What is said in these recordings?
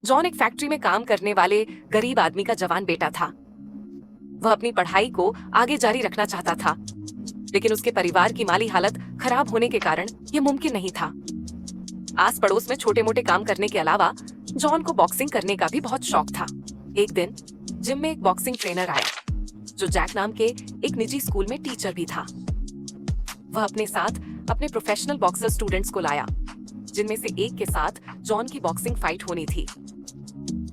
John एक factory में काम करने वाले गरीब आदमी का जवान बेटा था। वह अपनी पढ़ाई को आगे जारी रखना चाहता था, लेकिन उसके परिवार की माली हालत खराब होने के कारण यह मुमकिन नहीं था। आस पड़ोस में छोटे मोटे काम करने के अलावा जॉन को बॉक्सिंग करने का भी बहुत शौक था। एक दिन जिम में एक बॉक्सिंग ट्रेनर आया, जो जैक नाम के एक निजी स्कूल में टीचर भी था। वह अपने साथ अपने प्रोफेशनल बॉक्सर स्टूडेंट्स को लाया, जिनमें से एक के साथ जॉन की बॉक्सिंग फाइट होनी थी।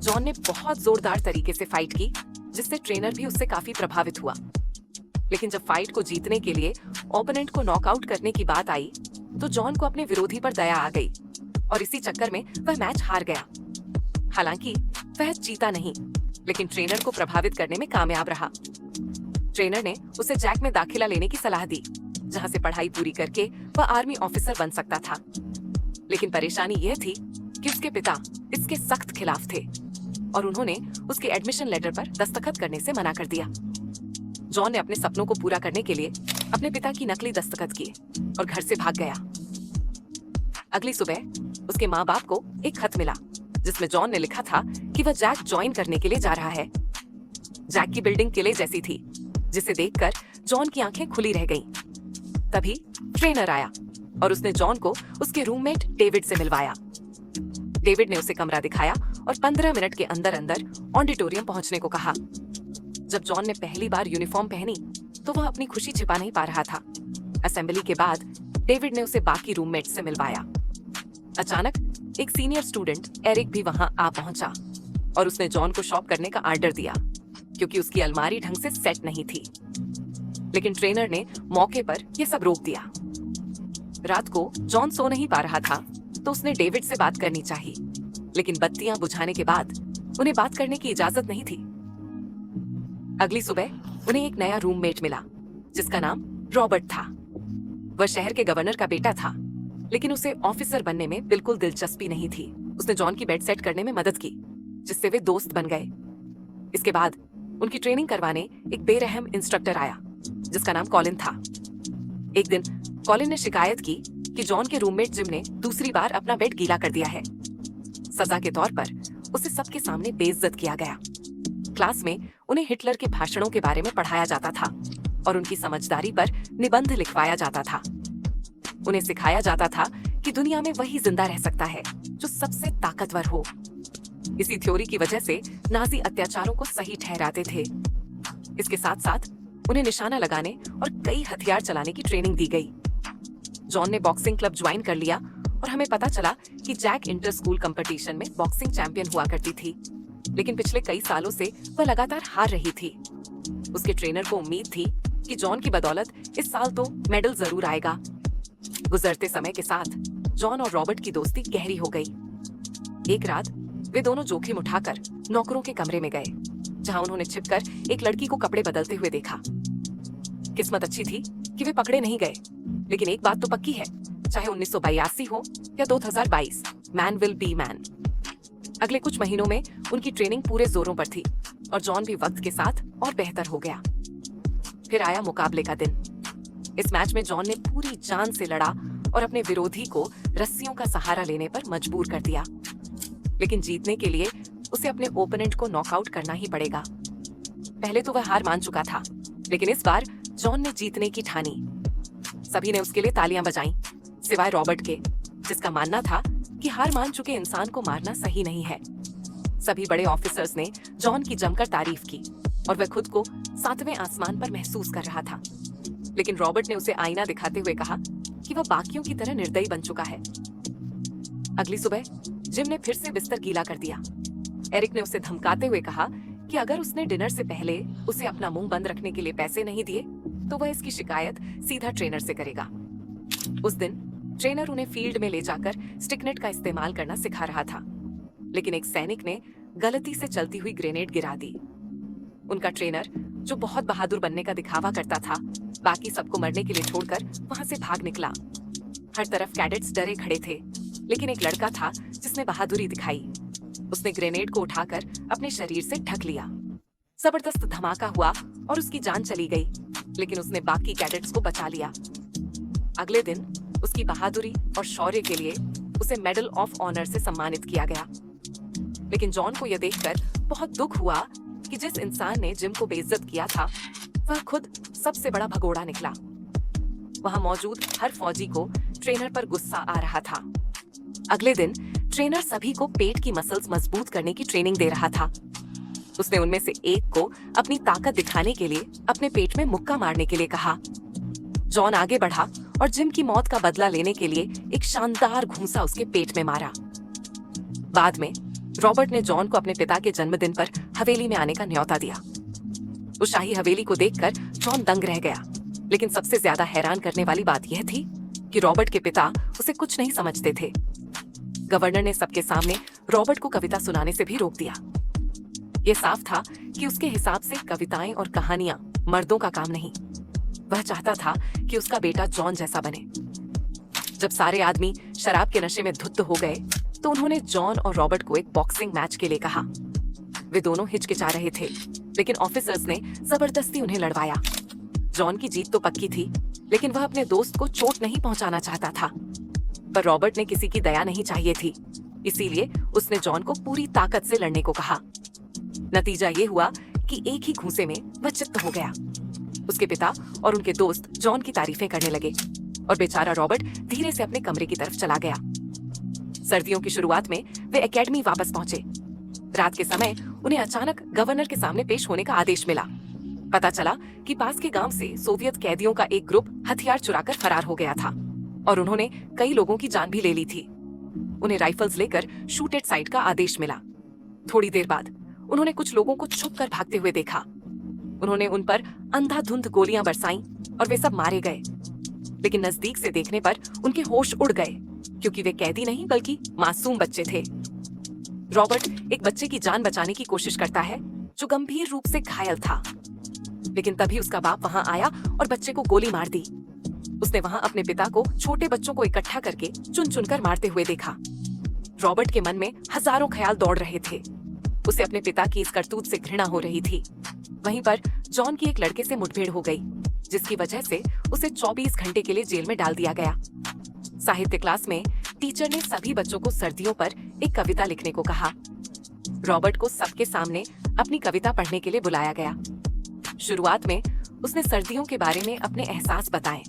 जॉन ने बहुत जोरदार तरीके से फाइट की, जिससे ट्रेनर भी उससे काफी प्रभावित हुआ। लेकिन जब फाइट को जीतने के लिए ओपोनेंट को नॉकआउट करने की बात आई, तो जॉन को अपने विरोधी पर दया आ गई और इसी चक्कर में वह मैच हार गया। हालांकि वह जीता नहीं, लेकिन ट्रेनर को प्रभावित करने में कामयाब रहा। ट्रेनर ने उसे जैक में दाखिला लेने की सलाह दी, जहां से पढ़ाई पूरी करके वह आर्मी ऑफिसर बन सकता था। लेकिन परेशानी यह थी कि उसके पिता इसके सख्त खिलाफ थे और उन्होंने उसके एडमिशन लेटर पर दस्तखत करने से मना कर दिया। जॉन ने अपने सपनों को पूरा करने के लिए अपने पिता की नकली दस्तखत किए और घर से भाग गया। अगली सुबह उसके माँ बाप को एक खत मिला, जिसमें जॉन ने लिखा था कि वह जैक ज्वाइन करने के लिए जा रहा है। जैक की बिल्डिंग किले जैसी थी, जिसे देखकर जॉन की आंखें खुली रह गईं। तभी ट्रेनर आया और उसने जॉन को उसके रूममेट डेविड से मिलवाया। डेविड ने उसे कमरा दिखाया और 15 मिनट के अंदर अंदर ऑडिटोरियम पहुंचने को कहा। जब जॉन ने पहली बार यूनिफॉर्म पहनी, तो वह अपनी खुशी छिपा नहीं पा रहा था। असेंबली के बाद डेविड ने उसे बाकी रूममेट से मिलवाया। अचानक एक सीनियर स्टूडेंट एरिक भी वहां आ पहुंचा और उसने जॉन को शॉप करने का आर्डर दिया, क्योंकि उसकी अलमारी ढंग से सेट नहीं थी। लेकिन ट्रेनर ने मौके पर यह सब रोक दिया। रात को जॉन सो नहीं पा रहा था, तो उसने डेविड से बात करनी चाहिए, लेकिन बत्तियां बुझाने के बाद उन्हें बात करने की इजाजत नहीं थी। अगली सुबह उन्हें एक नया रूममेट मिला, जिसका नाम रॉबर्ट था। वह शहर के गवर्नर का बेटा था, लेकिन उसे ऑफिसर बनने में बिल्कुल दिलचस्पी नहीं थी। उसने जॉन की बेड सेट करने में मदद की, जिससे वे दोस्त बन गए। इसके बाद उनकी ट्रेनिंग करवाने एक बेरहम इंस्ट्रक्टर आया, जिसका नाम कॉलिन था। एक दिन कॉलिन ने शिकायत की कि जॉन के रूममेट जिम ने दूसरी बार अपना बेड गीला कर दिया है। सजा के तौर पर उसे सबके सामने बेइज्जत किया गया। क्लास में उन्हें हिटलर के भाषणों के बारे में पढ़ाया जाता था और उनकी समझदारी पर निबंध लिखवाया जाता था। उन्हें सिखाया जाता था कि दुनिया में वही जिंदा रह सकता है जो सबसे ताकतवर हो। इसी थ्योरी की वजह से नाजी अत्याचारों को सही ठहराते थे। इसके साथ साथ उन्हें निशाना लगाने और कई हथियार चलाने की ट्रेनिंग दी गई। जॉन ने बॉक्सिंग क्लब ज्वाइन कर लिया और हमें पता चला कि जैक इंटर स्कूल कंपटीशन में बॉक्सिंग चैंपियन हुआ करती थी, लेकिन पिछले कई सालों से वह लगातार हार रही थी। उसके ट्रेनर को उम्मीद थी कि जॉन की बदौलत इस साल तो मेडल जरूर आएगा। गुजरते समय के साथ जॉन और रॉबर्ट की दोस्ती गहरी हो गई। एक रात वे दोनों जोखिम उठाकर नौकरों के कमरे में गए, जहां उन्होंने छिपकर एक लड़की को कपड़े बदलते हुए देखा। किस्मत अच्छी थी कि वे पकड़े नहीं गए, लेकिन एक बात तो पक्की है, चाहे 1982 हो या 2022, मैन विल बी मैन। अगले कुछ महीनों में उनकी ट्रेनिंग पूरे जोरों पर थी और जॉन भी वक्त के साथ और बेहतर हो गया। फिर आया मुकाबले का दिन। इस मैच में जॉन ने पूरी जान से लड़ा और अपने विरोधी को रस्सियों का सहारा लेने पर मजबूर कर दिया। लेकिन जीतने के लिए उसे अपने ओपोनेंट को नॉकआउट करना ही पड़ेगा। पहले तो वह हार मान चुका था, लेकिन इस बार जॉन ने जीतने की ठानी। सभी ने उसके लिए तालियां बजाईं, सिवाय रॉबर्ट के, जिसका मानना था कि हार मान चुके इंसान को मारना सही नहीं है। सभी बड़े ऑफिसर्स ने जॉन की जमकर तारीफ की और वह खुद को 7वें आसमान पर महसूस कर रहा था। लेकिन रॉबर्ट ने उसे आईना दिखाते हुए कहा कि वह बाकियों की तरह निर्दयी बन चुका है। अगली सुबह जिम ने फिर से बिस्तर गीला कर दिया। एरिक ने उसे धमकाते हुए कहा कि अगर उसने डिनर से पहले उसे अपना मुंह बंद रखने के लिए पैसे नहीं दिए, तो वह इसकी शिकायत सीधा ट्रेनर से करेगा। उस दिन ट्रेनर उन्हें फील्ड में ले जाकर स्टिकनेट का इस्तेमाल करना सिखा रहा था, लेकिन एक सैनिक ने गलती से चलती हुई ग्रेनेड गिरा दी। उनका ट्रेनर, जो बहुत बहादुर बनने का दिखावा करता था, बाकी सबको मरने के लिए छोड़कर वहां से भाग निकला। हर तरफ कैडेट्स डरे खड़े थे, लेकिन एक लड़का था जिसने बहादुरी दिखाई। उसने ग्रेनेड को उठाकर अपने शरीर से ढक लिया। जबरदस्त धमाका हुआ और उसकी जान चली गई, लेकिन उसने बाकी कैडेट्स को बचा लिया। अगले दिन उसकी बहादुरी और शौर्य के लिए उसे मेडल ऑफ ऑनर से सम्मानित किया गया। लेकिन जॉन को यह देखकर बहुत दुख हुआ कि जिस इंसान ने जिम को बेइज्जत किया था वह खुद सबसे बड़ा भगोड़ा निकला। वहां मौजूद हर फौजी को ट्रेनर पर गुस्सा आ रहा था। अगले दिन ट्रेनर सभी को पेट की मसल्स मजबूत करने की ट्रेनिंग दे रहा था। उसने उनमें से एक को अपनी ताकत दिखाने के लिए अपने पेट में मुक्का मारने के लिए कहा। जॉन आगे बढ़ा और जिम की मौत का बदला लेने के लिए एक शानदार घूंसा उसके पेट में मारा। बाद में रॉबर्ट ने जॉन को अपने पिता के जन्मदिन पर हवेली में आने का न्योता दिया। उस शाही हवेली को देखकर जॉन दंग रह गया, लेकिन सबसे ज्यादा हैरान करने वाली बात यह थी कि रॉबर्ट के पिता उसे कुछ नहीं समझते थे। गवर्नर ने सबके सामने रॉबर्ट को कविता सुनाने से भी रोक दिया। यह साफ था कि उसके हिसाब से कविताएं और कहानियां मर्दों का काम नहीं। वह चाहता था कि उसका बेटा जॉन जैसा बने। जब सारे आदमी शराब के नशे में धुत हो गए तो उन्होंने जॉन और रॉबर्ट को एक बॉक्सिंग मैच के लिए कहा। वे दोनों हिचकिचा रहे थे, लेकिन ऑफिसर्स ने जबरदस्ती उन्हें लड़वाया। जॉन की जीत तो पक्की थी, लेकिन वह अपने दोस्त को चोट नहीं पहुंचाना चाहता था। पर रॉबर्ट ने किसी की दया नहीं चाहिए थी, इसीलिए उसने जॉन को पूरी ताकत से लड़ने को कहा। नतीजा ये हुआ कि एक ही घूंसे में वह चित्त हो गया। उसके पिता और उनके दोस्त जॉन की तारीफें करने लगे और बेचारा रॉबर्ट धीरे से अपने कमरे की तरफ चला गया। सर्दियों की शुरुआत में वे एकेडमी वापस पहुंचे। रात के समय उन्हें अचानक गवर्नर के सामने पेश होने का आदेश मिला। पता चला कि पास के गांव से सोवियत कैदियों का एक ग्रुप हथियार चुराकर फरार हो गया था और उन्होंने कई लोगों की जान भी ले ली थी। उन्हें राइफल्स लेकर शूट एट साइट का आदेश मिला। थोड़ी देर बाद उन्होंने कुछ लोगों को छुपकर भागते हुए देखा। उन्होंने उन पर अंधाधुंध गोलियां बरसाईं और वे सब मारे गए। लेकिन नजदीक से देखने पर उनके होश उड़ गए, क्योंकि वे कैदी नहीं बल्कि मासूम बच्चे थे। रॉबर्ट एक बच्चे की जान बचाने की कोशिश करता है जो गंभीर रूप से घायल था, लेकिन तभी उसका बाप वहां आया और बच्चे को गोली मार दी। उसने वहां अपने पिता को छोटे बच्चों को इकट्ठा करके चुन चुनकर मारते हुए देखा। रॉबर्ट के मन में हजारों ख्याल दौड़ रहे थे। उसे अपने पिता की इस करतूत से घृणा हो रही थी। वहीं पर जॉन की एक लड़के से मुठभेड़ हो गई, जिसकी वजह से उसे 24 घंटे के लिए जेल में डाल दिया गया। साहित्य क्लास में टीचर ने सभी बच्चों को सर्दियों पर एक कविता लिखने को कहा। रॉबर्ट को सबके सामने अपनी कविता पढ़ने के लिए बुलाया गया। शुरुआत में उसने सर्दियों के बारे में अपने एहसास बताए,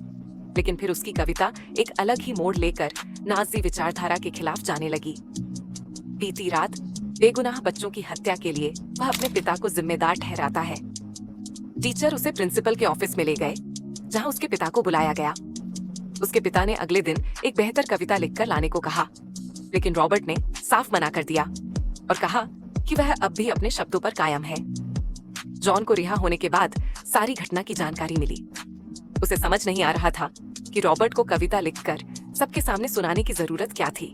लेकिन फिर उसकी कविता एक अलग ही मोड़ लेकर नाजी विचारधारा के खिलाफ जाने लगी। बीती रात बेगुनाह बच्चों की हत्या के लिए वह अपने पिता को जिम्मेदार ठहराता है। टीचर उसे प्रिंसिपल के ऑफिस में ले गए, जहां उसके पिता को बुलाया गया। उसके पिता ने अगले दिन एक बेहतर कविता लिखकर लाने को कहा, लेकिन रॉबर्ट ने साफ मना कर दिया और कहा कि वह अब भी अपने शब्दों पर कायम है। जॉन को रिहा होने के बाद सारी घटना की जानकारी मिली। उसे समझ नहीं आ रहा था कि रॉबर्ट को कविता लिखकर सबके सामने सुनाने की जरूरत क्या थी।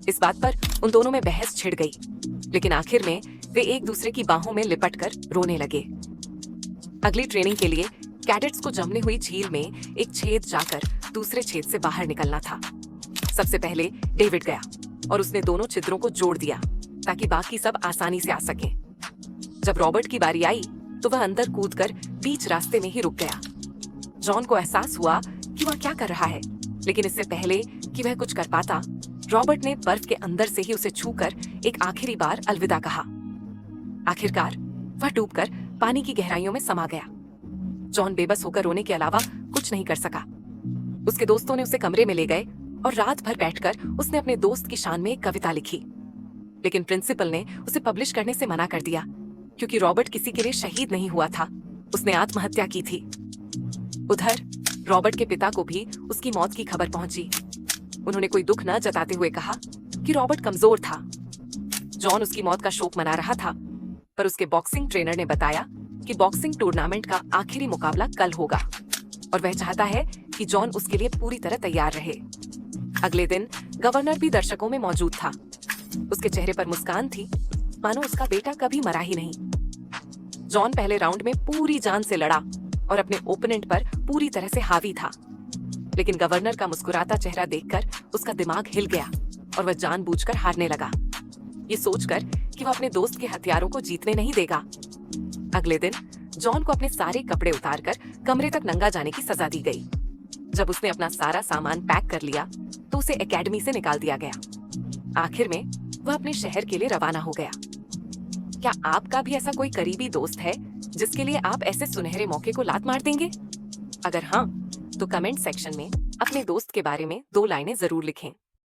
इस बात पर उन दोनों में बहस छिड़ गई, लेकिन आखिर में वे एक दूसरे की बाहों में लिपटकर रोने लगे। अगली ट्रेनिंग के लिए कैडेट्स को जमने हुई झील में एक छेद जाकर दूसरे छेद से बाहर निकलना था। सबसे पहले डेविड गया और उसने दोनों छिद्रों को जोड़ दिया ताकि बाकी सब आसानी से आ सके। जब रॉबर्ट की बारी आई तो वह अंदर कूदकर बीच रास्ते में ही रुक गया। जॉन को एहसास हुआ कि वह क्या कर रहा है, लेकिन इससे पहले कि वह कुछ कर पाता, रॉबर्ट ने बर्फ के अंदर से ही उसे छूकर एक आखिरी बार अलविदा कहा। आखिरकार वह डूबकर पानी की गहराइयों में समा गया। जॉन बेबस होकर रोने के अलावा कुछ नहीं कर सका। उसके दोस्तों ने उसे कमरे में ले गए और रात भर बैठकर उसने अपने दोस्त की शान में एक कविता लिखी, लेकिन प्रिंसिपल ने उसे पब्लिश करने से मना कर दिया, क्योंकि रॉबर्ट किसी के लिए शहीद नहीं हुआ था, उसने आत्महत्या की थी। उधर रॉबर्ट के पिता को भी उसकी मौत की खबर पहुंची। उन्होंने कोई दुख न जताते हुए कहा कि रॉबर्ट कमजोर था। जॉन उसकी मौत का शोक मना रहा था, पर उसके बॉक्सिंग ट्रेनर ने बताया कि बॉक्सिंग टूर्नामेंट का आखिरी मुकाबला कल होगा और वह चाहता है कि जॉन उसके लिए पूरी तरह तैयार रहे। अगले दिन गवर्नर भी दर्शकों में मौजूद था। उसके चेहरे पर मुस्कान थी, मानो उसका बेटा कभी मरा ही नहीं। जॉन पहले राउंड में पूरी जान से लड़ा और अपने ओपोनेंट पर पूरी तरह से हावी था, लेकिन गवर्नर का मुस्कुराता चेहरा देखकर उसका दिमाग हिल गया और वह जानबूझकर हारने लगा, ये सोचकर कि वह अपने दोस्त के हथियारों को जीतने नहीं देगा। अगले दिन जॉन को अपने सारे कपड़े उतारकर कमरे तक नंगा जाने की सजा दी गई। जब उसने अपना सारा सामान पैक कर लिया तो उसे एकेडमी से निकाल दिया गया। आखिर में वह अपने शहर के लिए रवाना हो गया। क्या आपका भी ऐसा कोई करीबी दोस्त है जिसके लिए आप ऐसे सुनहरे मौके को लात मार देंगे? अगर हाँ, तो कमेंट सेक्शन में अपने दोस्त के बारे में 2 लाइनें जरूर लिखें।